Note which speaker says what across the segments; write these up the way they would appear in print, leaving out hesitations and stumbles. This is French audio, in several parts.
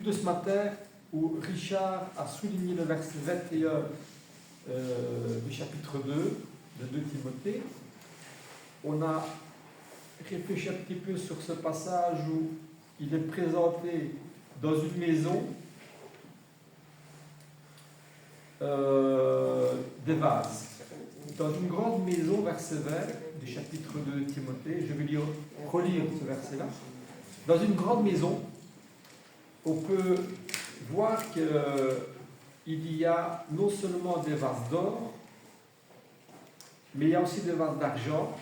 Speaker 1: de ce matin où Richard a souligné le verset 21 du chapitre 2 de 2 Timothée. On a réfléchi un petit peu sur ce passage où il est présenté dans une maison des vases. Dans une grande maison, verset 20 du chapitre 2 de Timothée, je vais relire ce verset-là. Dans une grande maison, on peut voir qu'il y a non seulement des vases d'or, mais il y a aussi des vases d'argent.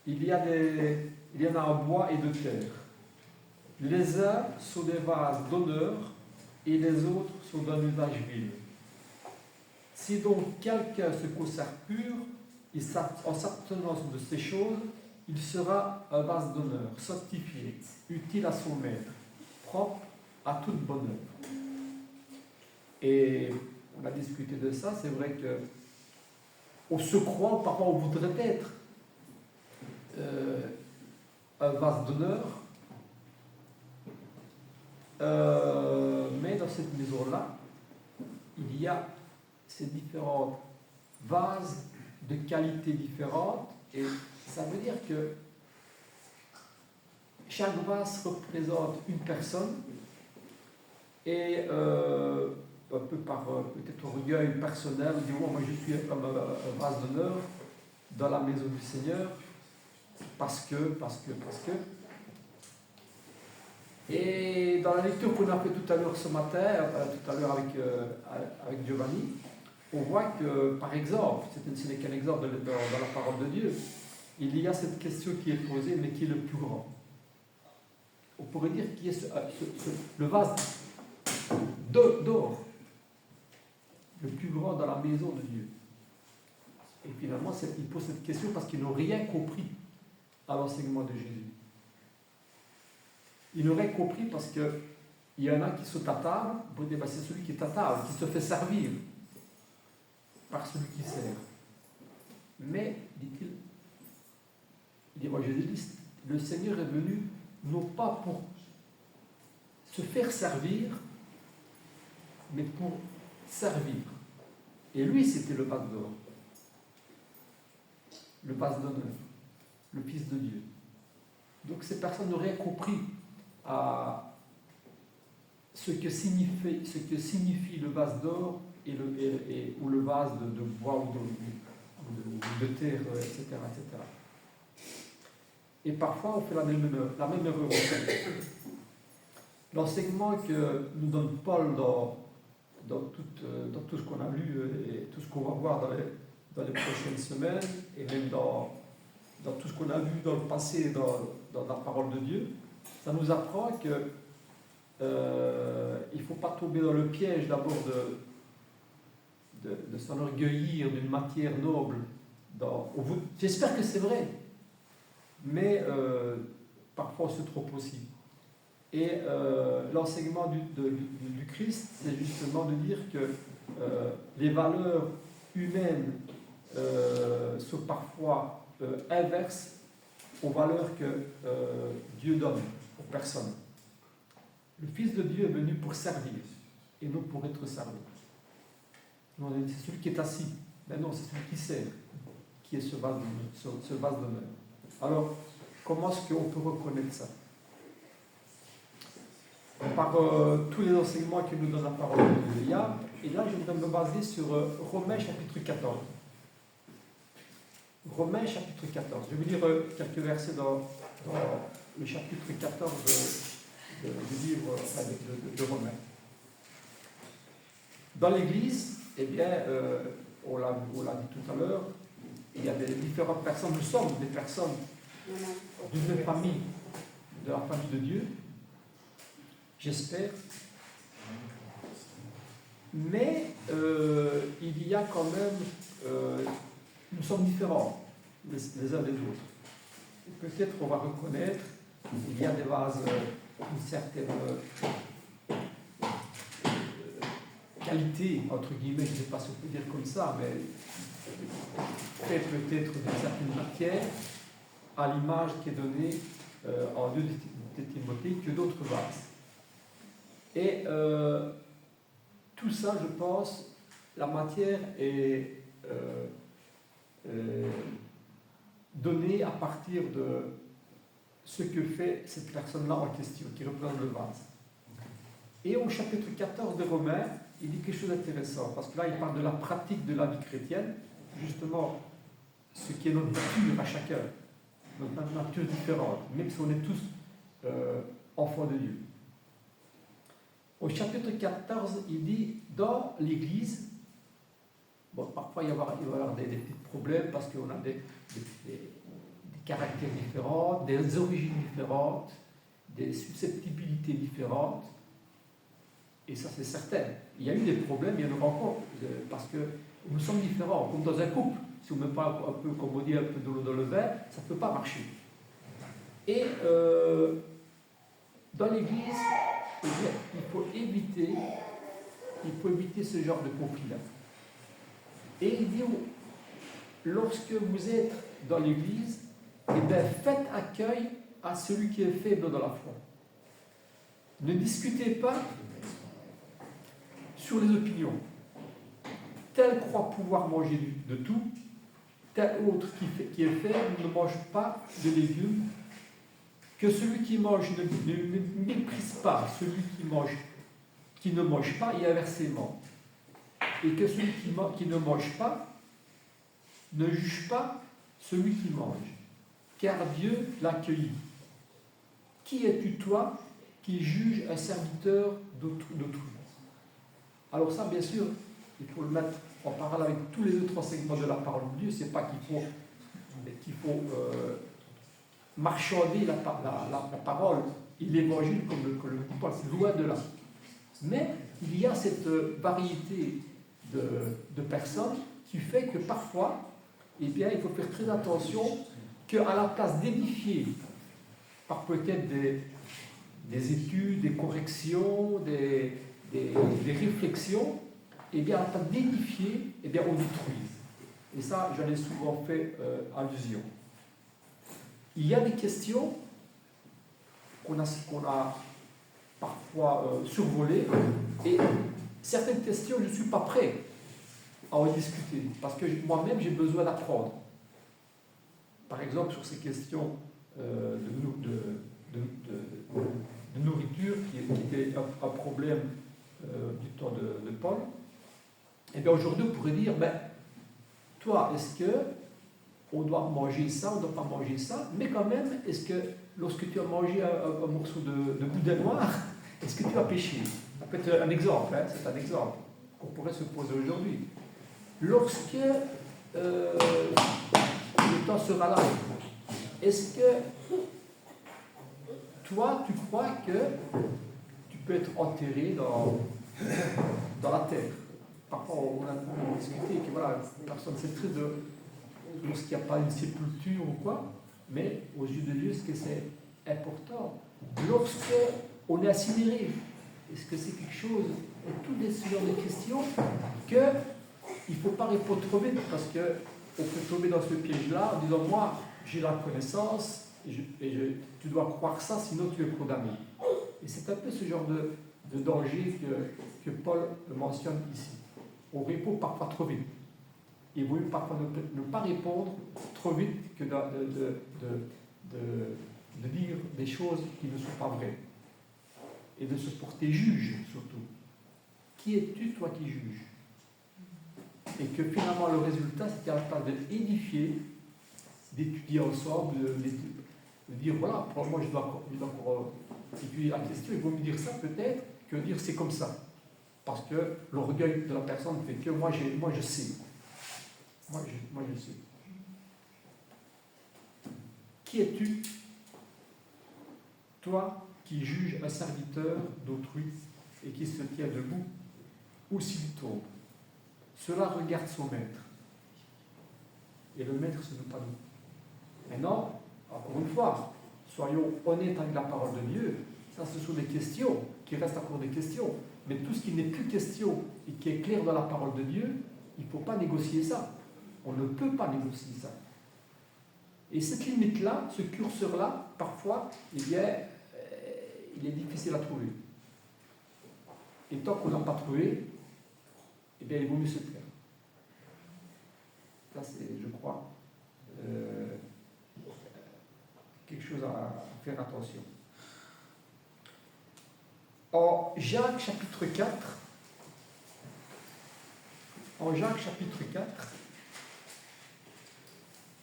Speaker 1: Il y en a en bois et de terre. Les uns sont des vases d'honneur et les autres sont d'un usage vil. Si donc quelqu'un se conserve pur, en s'abstenant de ces choses, il sera un vase d'honneur, sanctifié, utile à son maître, propre à toute bonne œuvre. Et on a discuté de ça, c'est vrai que on se croit, parfois on voudrait être un vase d'honneur, mais dans cette maison-là, il y a ces différentes vases de qualités différentes, et ça veut dire que chaque vase représente une personne, et un peu par peut-être orgueil personnel, on dit oh, moi je suis comme un vase d'honneur dans la maison du Seigneur, parce que. Et dans la lecture qu'on a fait tout à l'heure ce matin, tout à l'heure avec Giovanni, on voit que, par exemple, ce n'est qu'un exemple dans la parole de Dieu, il y a cette question qui est posée, mais qui est le plus grand. On pourrait dire qui est le vase d'or, le plus grand dans la maison de Dieu. Et finalement, il pose cette question parce qu'ils n'ont rien compris à l'enseignement de Jésus. Ils n'ont rien compris parce qu'il y en a qui sont à table, vous dites, c'est celui qui est à table, qui se fait servir par celui qui sert. Mais, dit-il, il dit, moi Jésus dit, le Seigneur est venu non pas pour se faire servir, mais pour servir. Et lui, c'était le vase d'or, le vase d'honneur, le Fils de Dieu. Donc ces personnes n'auraient compris à ce que signifie le vase d'or ou le vase de bois ou de terre, etc., etc. Et parfois, on fait la même erreur. L'enseignement que nous donne Paul dans tout ce qu'on a lu et tout ce qu'on va voir dans les prochaines semaines, et même dans tout ce qu'on a vu dans le passé, dans la parole de Dieu, ça nous apprend que il ne faut pas tomber dans le piège d'abord de s'enorgueillir d'une matière noble. J'espère que c'est vrai, mais parfois on se trompe aussi. Et l'enseignement du Christ, c'est justement de dire que les valeurs humaines sont parfois inverses aux valeurs que Dieu donne aux personnes. Le Fils de Dieu est venu pour servir et non pour être servi. C'est celui qui est assis. Mais non, c'est celui qui sert qui est ce vase d'honneur. Alors, comment est-ce qu'on peut reconnaître ça? Par tous les enseignements que nous donne la parole de Dieu. Et là, je voudrais me baser sur Romains chapitre 14. Romains chapitre 14. Je vais lire quelques versets dans le chapitre 14 du livre de Romains. Dans l'Église, eh bien, on l'a dit tout à l'heure, il y a des différentes personnes. Nous sommes des personnes d'une famille, de la famille de Dieu, j'espère. Mais il y a quand même, nous sommes différents les uns des autres. Et peut-être on va reconnaître, il y a des vases, une certaine qualité, entre guillemets, je ne sais pas si on peut dire comme ça, mais fait peut-être d'une certaine matière, à l'image qui est donnée en 2 de Timothée, que d'autres vases. Et tout ça, je pense, la matière est donnée à partir de ce que fait cette personne-là en question, qui représente le vase. Et au chapitre 14 de Romains, il dit quelque chose d'intéressant, parce que là, il parle de la pratique de la vie chrétienne, justement, ce qui est notre nature à chacun, notre nature différente, même si on est tous enfants de Dieu. Au chapitre 14, il dit, dans l'Église, bon, parfois il va y avoir des petits problèmes, parce qu'on a des caractères différents, des origines différentes, des susceptibilité différentes, et ça c'est certain. Il y a eu des problèmes, il y en aura encore, parce que nous sommes différents, comme dans un couple. Si on ne met pas un peu, comme on dit, un peu de l'eau dans le vin, ça ne peut pas marcher. Et dans l'Église, eh bien, il faut éviter ce genre de conflit-là. Et il dit, lorsque vous êtes dans l'Église, eh bien, faites accueil à celui qui est faible dans la foi. Ne discutez pas sur les opinions. Tel croit pouvoir manger de tout, tel autre qui est faible ne mange pas de légumes. Que celui qui mange ne méprise pas celui qui ne mange pas, et inversement. Et que celui qui ne mange pas ne juge pas celui qui mange, car Dieu l'a accueilli. Qui es-tu, toi, qui juge un serviteur d'autrui? Alors ça, bien sûr, il faut le mettre en parallèle avec tous les autres enseignements de la parole de Dieu. C'est pas qu'il faut marchander la parole et l'évangile comme le dit Paul, c'est loin de là. Mais il y a cette variété de personnes qui fait que parfois, eh bien, il faut faire très attention qu'à la place d'édifier par peut-être des études, des corrections, des réflexions, eh bien, à la place d'édifier, eh bien, on détruise. Et ça, j'en ai souvent fait allusion. Il y a des questions qu'on a parfois survolées, et certaines questions, je ne suis pas prêt à en discuter, parce que moi-même, j'ai besoin d'apprendre. Par exemple, sur ces questions de nourriture, qui était un problème du temps de Paul, et bien aujourd'hui, on pourrait dire, ben, toi, est-ce que on doit manger ça, on ne doit pas manger ça, mais quand même, est-ce que lorsque tu as mangé un morceau de boudin noir, est-ce que tu as péché? Ça peut être un exemple, hein, c'est un exemple qu'on pourrait se poser aujourd'hui. Lorsque le temps sera là, est-ce que toi, tu crois que tu peux être enterré dans la terre? Parfois, on a discuté que voilà, personne ne sait très lorsqu'il n'y a pas une sépulture ou quoi, mais aux yeux de Dieu, est-ce que c'est important? Lorsque on est incinéré, est-ce que c'est quelque chose? Et tous ce genre de questions qu'il ne faut pas répondre trop vite, parce qu'on peut tomber dans ce piège-là en disant, moi, j'ai la connaissance, tu dois croire ça, sinon tu es condamné. Et c'est un peu ce genre de danger que Paul mentionne ici. On répond parfois trop vite. Il vaut mieux parfois ne pas répondre trop vite que de dire des choses qui ne sont pas vraies. Et de se porter juge, surtout. Qui es-tu, toi, qui juges? Et que finalement, le résultat, c'est qu'à la place d'être édifié, d'étudier ensemble, de dire, voilà, moi, je dois encore étudier la question, il vaut mieux dire ça, peut-être, que dire c'est comme ça. Parce que l'orgueil de la personne fait que moi, je sais. Moi, je sais. Qui es-tu, toi, qui juge un serviteur d'autrui et qui se tient debout, ou s'il tombe? Cela regarde son maître. Et le maître, ce n'est pas nous. Maintenant, encore une fois, soyons honnêtes avec la parole de Dieu. Ça, ce sont des questions qui restent encore des questions. Mais tout ce qui n'est plus question et qui est clair dans la parole de Dieu, il ne faut pas négocier ça. On ne peut pas négocier ça. Et cette limite-là, ce curseur-là, parfois, eh bien, il est difficile à trouver. Et tant qu'on n'a pas trouvé, eh bien, il vaut mieux se taire. Ça, c'est, je crois, quelque chose à faire attention. En Jacques chapitre 4,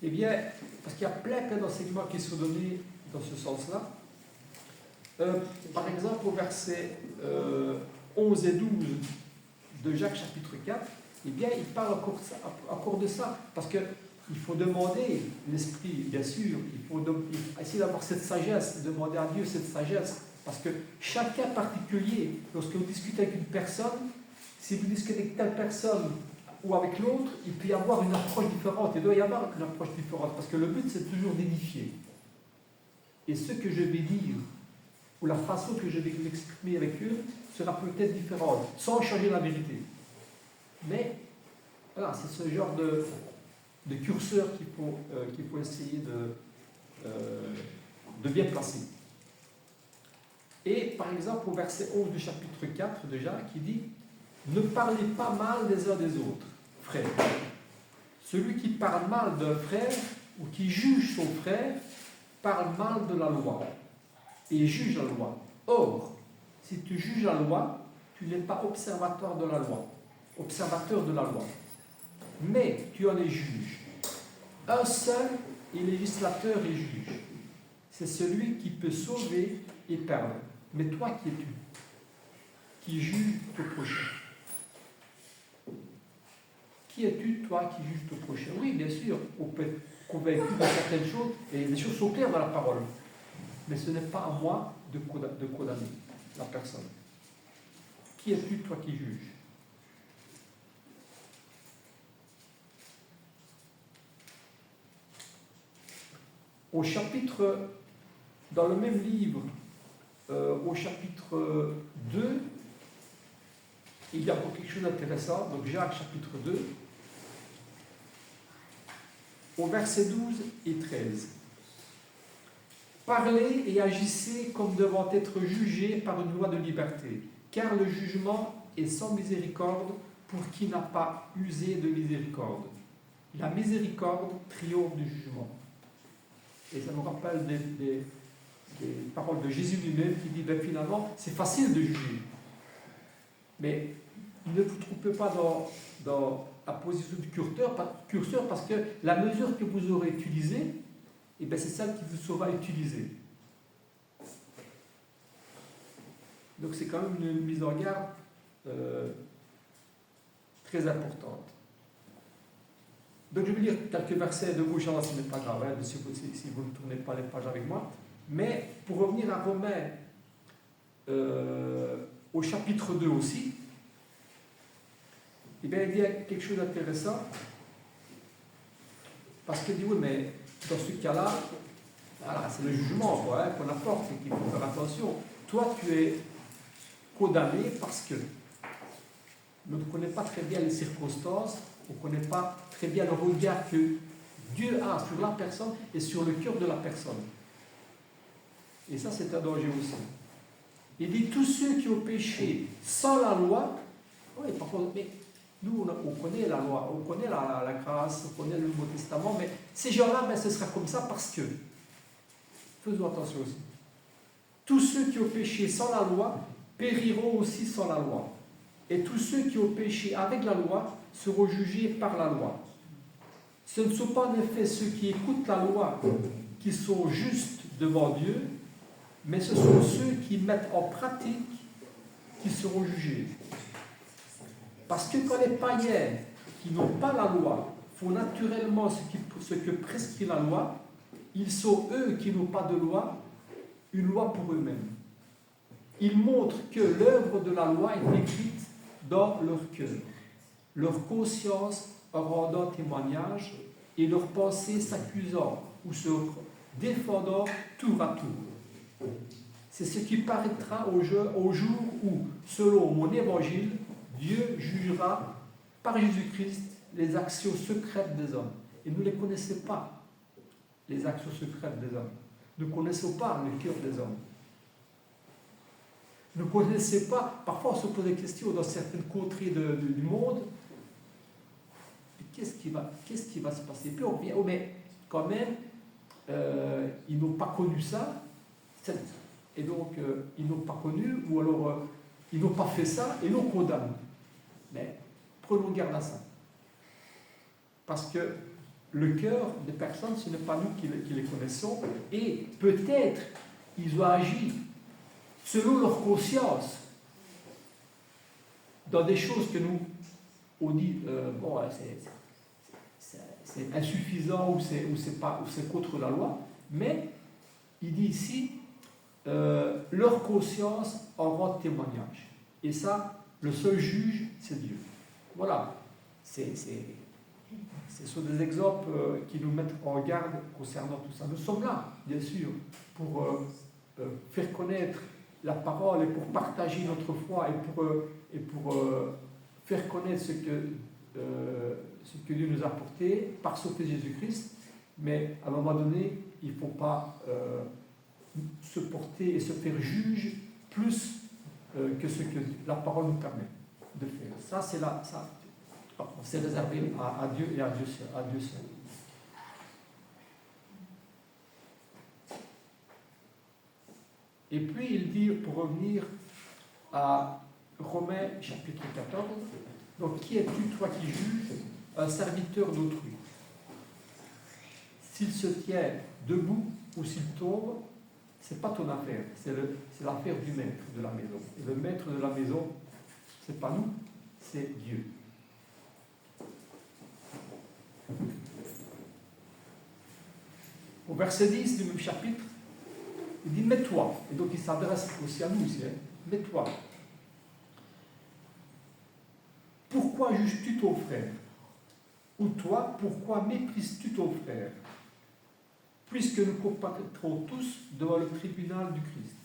Speaker 1: eh bien, parce qu'il y a plein d'enseignements qui sont donnés dans ce sens-là. Par exemple, au verset 11 et 12 de Jacques chapitre 4, eh bien, il parle encore de ça, parce qu'il faut demander l'esprit, bien sûr, il faut essayer d'avoir cette sagesse, demander à Dieu cette sagesse, parce que chacun particulier, lorsque vous discutez avec une personne, si vous discutez avec telle personne ou avec l'autre, il peut y avoir une approche différente, il doit y avoir une approche différente, parce que le but c'est toujours d'édifier. Et ce que je vais dire, ou la façon que je vais m'exprimer avec eux, sera peut-être différente, sans changer la vérité. Mais voilà, c'est ce genre de curseur qu'il faut essayer de bien placer. Et par exemple, au verset 11 du chapitre 4 de Jacques, il dit « Ne parlez pas mal des uns des autres, frères. Celui qui parle mal d'un frère ou qui juge son frère parle mal de la loi et juge la loi. Or, si tu juges la loi, tu n'es pas observateur de la loi, mais tu en es juge. Un seul est législateur et juge. C'est celui qui peut sauver et perdre. Mais toi, qui es-tu? Qui juge ton prochain? Qui es-tu, toi, qui juge ton prochain? Oui, bien sûr, on peut être convaincu de certaines choses, et les choses sont claires dans la parole. Mais ce n'est pas à moi de condamner la personne. Qui es-tu, toi, qui juges? Au chapitre, dans le même livre, au chapitre 2, il y a encore quelque chose d'intéressant. Donc Jacques chapitre 2, au verset 12 et 13. Parlez et agissez comme devant être jugés par une loi de liberté, car le jugement est sans miséricorde pour qui n'a pas usé de miséricorde. La miséricorde triomphe du jugement. Et ça nous rappelle des paroles de Jésus lui-même qui dit ben, finalement, c'est facile de juger. Mais ne vous trompez pas dans la position du curseur parce que la mesure que vous aurez utilisée, eh bien, c'est celle qui vous sera utilisée. Donc c'est quand même une mise en garde très importante. Donc je vais lire quelques versets de gauche à droite, ce n'est pas grave, hein, si vous ne tournez pas les pages avec moi. Mais pour revenir à Romains, au chapitre 2 aussi, eh bien, il y a quelque chose d'intéressant. Parce qu'il dit, oui, mais dans ce cas-là, voilà, c'est le jugement qu'on apporte et qu'il faut faire attention. Toi, tu es condamné parce que on ne connaît pas très bien les circonstances, on ne connaît pas très bien le regard que Dieu a sur la personne et sur le cœur de la personne. Et ça, c'est un danger aussi. Il dit, tous ceux qui ont péché sans la loi, oui, par contre, mais nous, on connaît la loi, on connaît la grâce, on connaît le Nouveau Testament, mais ces gens-là, ben, ce sera comme ça parce que, faisons attention aussi, tous ceux qui ont péché sans la loi périront aussi sans la loi. Et tous ceux qui ont péché avec la loi seront jugés par la loi. Ce ne sont pas en effet ceux qui écoutent la loi qui sont justes devant Dieu, mais ce sont ceux qui mettent en pratique qui seront jugés. Parce que quand les païens qui n'ont pas la loi font naturellement ce que prescrit la loi, ils sont eux qui n'ont pas de loi, une loi pour eux-mêmes. Ils montrent que l'œuvre de la loi est écrite dans leur cœur, leur conscience en rendant témoignage et leurs pensées s'accusant ou se défendant tour à tour. C'est ce qui paraîtra au jour où, selon mon évangile, Dieu jugera par Jésus-Christ les actions secrètes des hommes. Et nous ne les connaissons pas, les actions secrètes des hommes. Nous ne connaissons pas le cœur des hommes. ne connaissez pas. Parfois, on se pose des questions dans certaines coteries du monde. Qu'est-ce qui va se passer? Puis on vient, oh, mais quand même, ils n'ont pas connu ça. Et donc, ils n'ont pas connu, ou alors ils n'ont pas fait ça, et l'on condamne. Mais prenons garde à ça. Parce que le cœur des personnes, ce n'est pas nous qui les connaissons, et peut-être ils ont agi selon leur conscience dans des choses que nous, on dit, bon, c'est insuffisant ou c'est contre la loi, mais il dit ici, leur conscience en rend témoignage. Et ça, le seul juge, c'est Dieu. Voilà. Ce sont des exemples qui nous mettent en garde concernant tout ça. Nous sommes là, bien sûr, pour faire connaître la parole et pour partager notre foi et pour faire connaître ce que Dieu nous a apporté par son Fils Jésus-Christ. Mais à un moment donné, il ne faut pas se porter et se faire juge plus que ce que la parole nous permet de faire. Ça, c'est réservé à Dieu et à Dieu seul. Et puis il dit, pour revenir à Romains chapitre 14, donc qui es-tu, toi qui juges, un serviteur d'autrui? S'il se tient debout ou s'il tombe, ce n'est pas ton affaire, c'est l'affaire du maître de la maison. Et le maître de la maison, ce n'est pas nous, c'est Dieu. Au verset 10 du même chapitre, il dit « Mets-toi ». Et donc il s'adresse aussi à nous ici. Hein. « Mets-toi ». Pourquoi juges-tu ton frère? Ou toi, pourquoi méprises-tu ton frère? Puisque nous comparaîtrons tous devant le tribunal du Christ.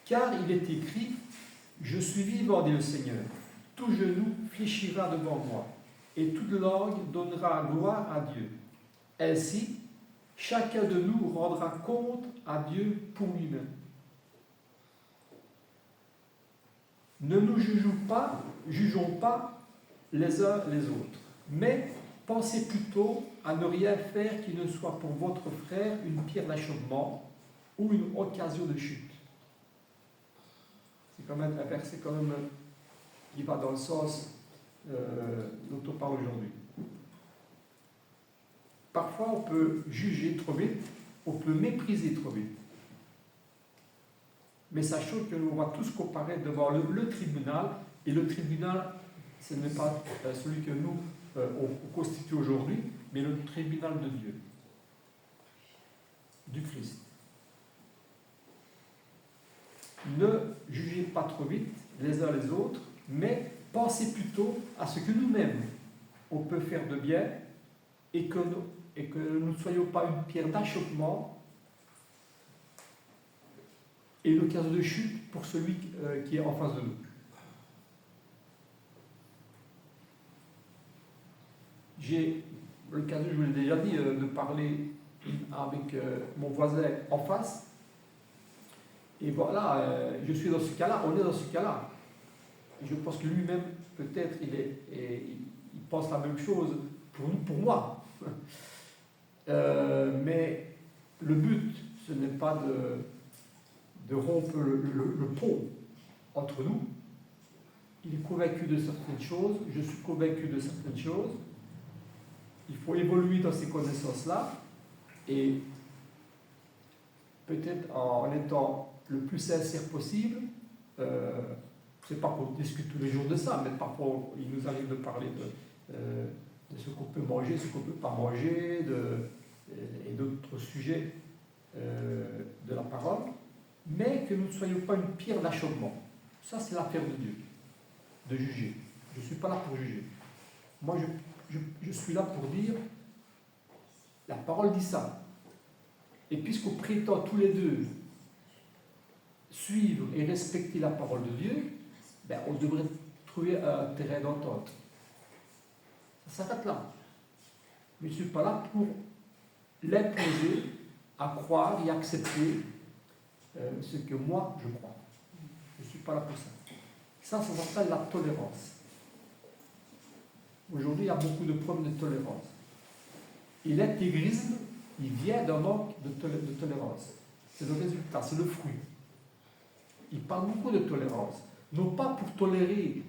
Speaker 1: Car il est écrit « Je suis vivant, dit le Seigneur. Tout genou fléchira devant moi, et toute langue donnera gloire à Dieu. Ainsi, chacun de nous rendra compte à Dieu pour lui-même. Ne nous jugeons pas les uns les autres, mais pensez plutôt à ne rien faire qui ne soit pour votre frère une pierre d'achoppement ou une occasion de chute. C'est quand même un verset qui va dans le sens dont on parle aujourd'hui. Parfois, on peut juger trop vite, on peut mépriser trop vite. Mais sachons que nous, on va tous comparer devant le tribunal, et le tribunal, ce n'est pas celui que nous, on constitue aujourd'hui, mais le tribunal de Dieu, du Christ. Ne jugez pas trop vite les uns les autres, mais pensez plutôt à ce que nous-mêmes, on peut faire de bien, et que nous ne soyons pas une pierre d'achoppement et une occasion de chute pour celui qui est en face de nous. J'ai l'occasion, je vous l'ai déjà dit, de parler avec mon voisin en face. Et voilà, je suis dans ce cas-là, on est dans ce cas-là. Je pense que lui-même, peut-être, il pense la même chose pour moi. Mais le but, ce n'est pas de rompre le pont entre nous. Il est convaincu de certaines choses, je suis convaincu de certaines choses. Il faut évoluer dans ces connaissances-là et peut-être en étant le plus sincère possible. C'est pas qu'on discute tous les jours de ça, mais parfois il nous arrive de parler de ce qu'on peut manger, ce qu'on ne peut pas manger, et d'autres sujets de la parole, mais que nous ne soyons pas une pierre d'achoppement. Ça, c'est l'affaire de Dieu, de juger. Je ne suis pas là pour juger. Moi, je suis là pour dire, la parole dit ça. Et puisqu'on prétend tous les deux suivre et respecter la parole de Dieu, ben, on devrait trouver un terrain d'entente. Ça s'arrête là. Mais je ne suis pas là pour l'imposer à croire et accepter ce que moi je crois. Je ne suis pas là pour ça. Ça s'appelle la tolérance. Aujourd'hui, il y a beaucoup de problèmes de tolérance. Et l'intégrisme, il vient d'un manque de tolérance. C'est le résultat, c'est le fruit. Il parle beaucoup de tolérance. Non pas pour tolérer,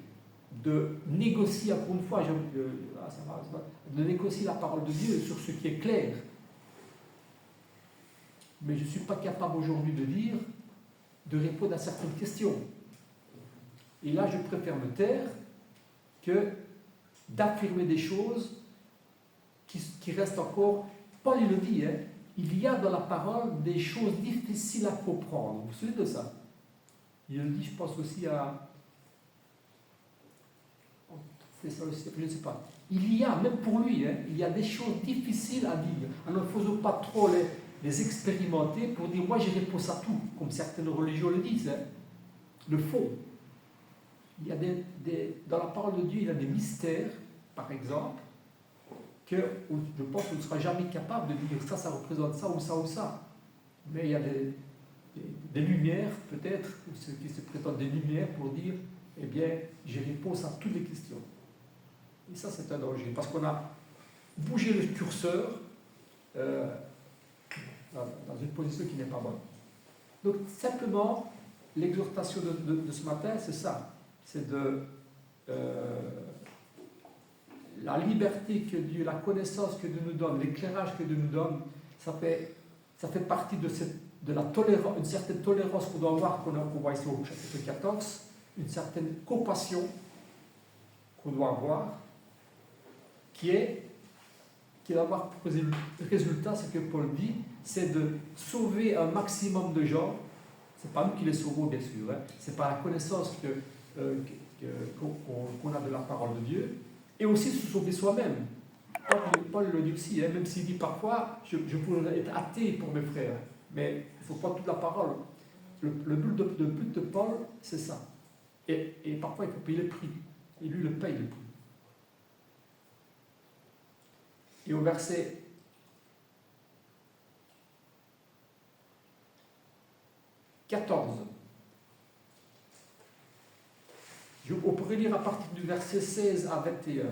Speaker 1: de négocier, encore une fois, de négocier la parole de Dieu sur ce qui est clair. Mais je ne suis pas capable aujourd'hui de répondre à certaines questions. Et là, je préfère me taire que d'affirmer des choses qui restent encore. Paul, il le dit, hein, il y a dans la parole des choses difficiles à comprendre. Vous vous souvenez de ça? Il le dit, je pense aussi à... Je ne sais pas. Il y a, même pour lui, hein, il y a des choses difficiles à dire. Alors ne faisons pas trop les expérimenter pour dire, moi j'ai réponse à tout, comme certaines religions le disent. Hein. Le fond. Il y a dans la parole de Dieu, il y a des mystères, par exemple, que je pense qu'on ne sera jamais capable de dire ça représente ça ou ça ou ça. Mais il y a des lumières, peut-être, ou ceux qui se prétendent des lumières pour dire, eh bien, j'ai réponse à toutes les questions. Et ça, c'est un danger, parce qu'on a bougé le curseur dans une position qui n'est pas bonne. Donc, simplement, l'exhortation de ce matin, c'est ça. C'est la liberté que Dieu, la connaissance que Dieu nous donne, l'éclairage que Dieu nous donne, ça fait partie de la tolérance, une certaine tolérance qu'on doit avoir, qu'on voit ici au chapitre 14, une certaine compassion qu'on doit avoir, qui va avoir pour résultat, ce que Paul dit, c'est de sauver un maximum de gens. C'est pas nous qui les sauvons, bien sûr, hein. C'est par la connaissance qu'on a de la parole de Dieu, et aussi se sauver soi-même. Paul le dit aussi, hein, même s'il dit parfois, je pourrais être athée pour mes frères, mais il ne faut pas toute la parole. Le but de Paul, c'est ça. Et parfois, il faut payer le prix. Et lui, le paye le prix. Et au verset 14, on pourrait lire à partir du verset 16 à 21,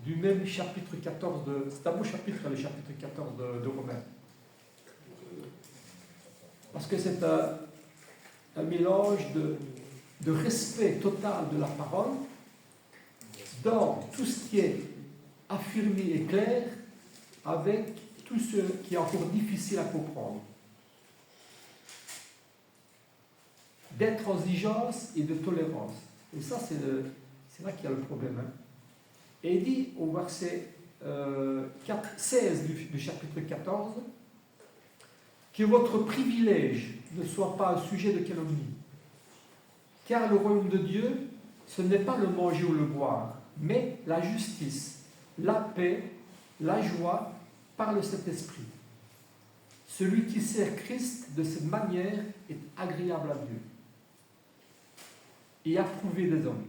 Speaker 1: du même chapitre 14, c'est un beau chapitre, le chapitre 14 de Romains. Parce que c'est un mélange de respect total de la parole, dans tout ce qui est affirmé et clair, avec tout ce qui est encore difficile à comprendre. D'intransigeance et de tolérance. Et ça, c'est là qu'il y a le problème. Hein. Et il dit au verset 16 du chapitre 14, que votre privilège ne soit pas un sujet de calomnie. Car le royaume de Dieu, ce n'est pas le manger ou le boire, mais la justice, la paix, la joie par le Saint-Esprit. Celui qui sert Christ de cette manière est agréable à Dieu et approuvé des hommes.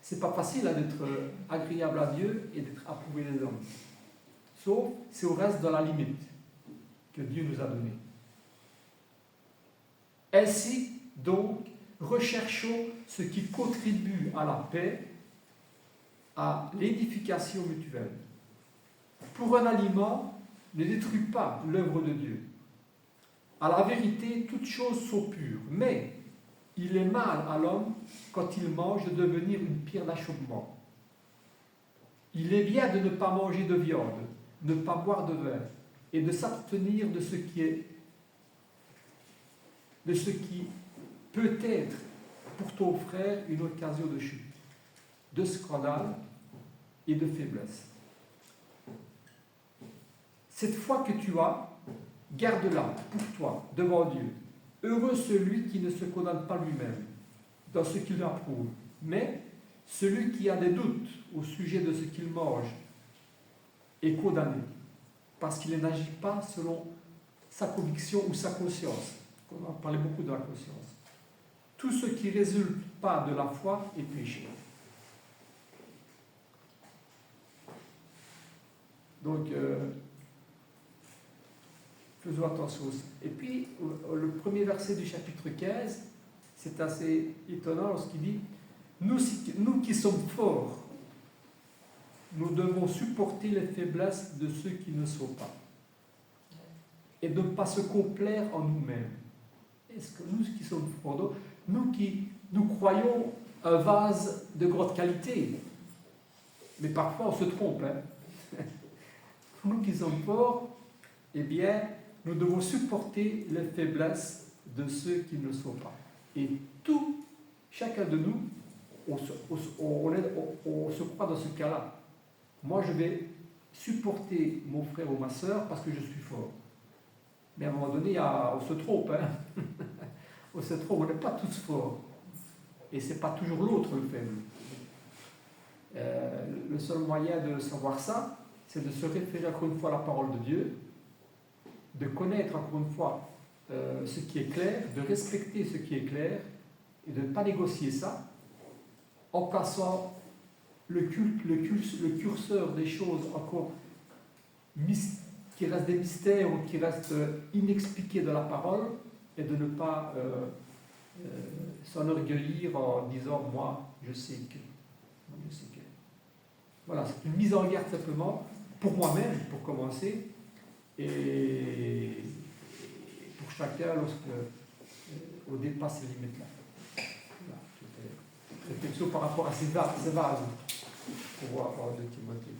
Speaker 1: C'est pas facile d'être agréable à Dieu et d'être approuvé des hommes. Sauf si on reste dans la limite que Dieu nous a donnée. Ainsi, donc, recherchons ce qui contribue à la paix, à l'édification mutuelle. Pour un aliment, ne détruis pas l'œuvre de Dieu. À la vérité, toutes choses sont pures, mais il est mal à l'homme, quand il mange, de devenir une pierre d'achoppement. Il est bien de ne pas manger de viande, ne pas boire de vin, et de s'abstenir de ce qui peut être pour ton frère une occasion de chute, de scandale et de faiblesse. Cette foi que tu as, garde-la pour toi, devant Dieu. Heureux celui qui ne se condamne pas lui-même dans ce qu'il approuve, mais celui qui a des doutes au sujet de ce qu'il mange est condamné, parce qu'il n'agit pas selon sa conviction ou sa conscience. On en parlait beaucoup de la conscience. Tout ce qui ne résulte pas de la foi est péché. Donc, faisons attention aussi. Et puis, le premier verset du chapitre 15, c'est assez étonnant lorsqu'il dit nous qui sommes forts, nous devons supporter les faiblesses de ceux qui ne sont pas. Et de ne pas se complaire en nous-mêmes. Est-ce que nous qui sommes forts, nous croyons un vase de grande qualité, mais parfois on se trompe. Nous qui sommes forts, eh bien, nous devons supporter les faiblesses de ceux qui ne le sont pas. Et chacun de nous, on se croit dans ce cas-là. Moi, je vais supporter mon frère ou ma soeur parce que je suis fort. Mais à un moment donné, on se trompe. On se trompe, on n'est pas tous forts. Et ce n'est pas toujours l'autre le faible. Le seul moyen de savoir ça, c'est de se référer encore une fois à la parole de Dieu, de connaître encore une fois ce qui est clair, de respecter ce qui est clair, et de ne pas négocier ça, en passant le curseur des choses encore qui restent des mystères ou qui restent inexpliqués de la parole, et de ne pas s'enorgueillir en disant « moi, je sais que ». Voilà, c'est une mise en garde simplement, pour moi-même, pour commencer, et pour chacun on dépasse ces limites-là. Voilà, réflexion par rapport à ces vases pour voir de Timothée.